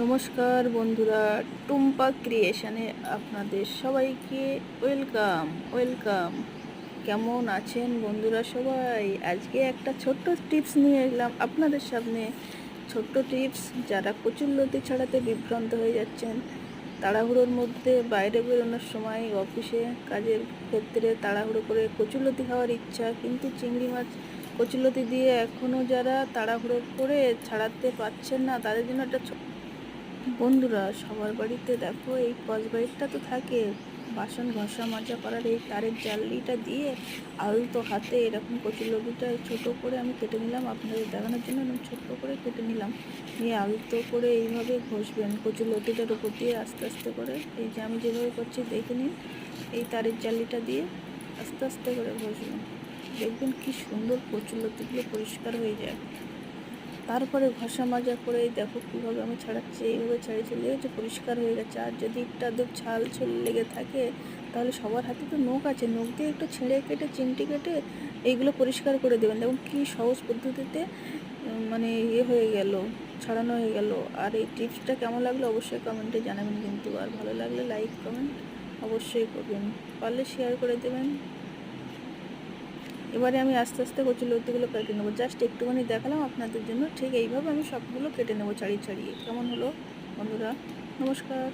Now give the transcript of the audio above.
নমস্কার বন্ধুরা, টুম্পা ক্রিয়েশনে আপনাদের সবাইকে ওয়েলকাম। কেমন আছেন বন্ধুরা সবাই? আজকে একটা ছোট্ট টিপস নিয়ে এলাম আপনাদের সামনে। ছোট্ট টিপস, যারা কচুরলতি ছাড়াতে বিভ্রান্ত হয়ে যাচ্ছেন, তাড়াহুড়োর মধ্যে বাইরে বেরোনোর সময়, অফিসে কাজের ক্ষেত্রে তাড়াহুড়ো করে কচুরলতি খাওয়ার ইচ্ছা, কিন্তু চিংড়ি মাছ কচুরলতি দিয়ে এখনও যারা তাড়াহুড়ো করে ছাড়াতে পারছেন না, তাদের জন্য একটা বন্ধুরা, সবার বাড়িতে দেখো এই স্কচব্রাইটটা তো থাকে। বাসন ঘষা মাজা করার এই তারের জালিটা দিয়ে আলতো হাতে এরকম কচুরলতিটা ছোটো করে আমি কেটে নিলাম, আপনাদের দেখানোর জন্য এরকম ছোট্ট করে কেটে নিলাম। নিয়ে আলতো করে এইভাবে ঘষবেন কচুরলতিটার উপর দিয়ে আস্তে আস্তে করে। এই যে আমি যেভাবে করছি দেখে নিন। এই তারের জালিটা দিয়ে আস্তে আস্তে করে ঘষবেন, দেখবেন কি সুন্দর কচুরলতিগুলো পরিষ্কার হয়ে যায়। তারপরে ঘষা মাজা করে দেখো কীভাবে আমি ছাড়াচ্ছি, এইভাবে ছাড়িয়ে চলে গেছে, পরিষ্কার হয়ে গেছে। আর যদি একটু আধটু ছাল লেগে থাকে, তাহলে সবার হাতে তো নখ আছে, নখ দিয়ে একটু ছিঁড়ে কেটে চিমটি কেটে এইগুলো পরিষ্কার করে দেবেন। দেখুন কী সহজ পদ্ধতিতে মানে হয়ে গেল, ছাড়ানো হয়ে গেল। আর এই টিপসটা কেমন লাগলো অবশ্যই কমেন্টে জানাবেন কিন্তু। আর ভালো লাগলে লাইক কমেন্ট অবশ্যই করবেন, পারলে শেয়ার করে দেবেন। এবারে আমি আস্তে আস্তে কচুরলতিগুলো কেটে নেবো, জাস্ট একটুখানি দেখালাম আপনাদের জন্য। ঠিক এইভাবে আমি সবগুলো কেটে নেবো ছাড়িয়ে ছাড়িয়ে। কেমন হলো বন্ধুরা? নমস্কার।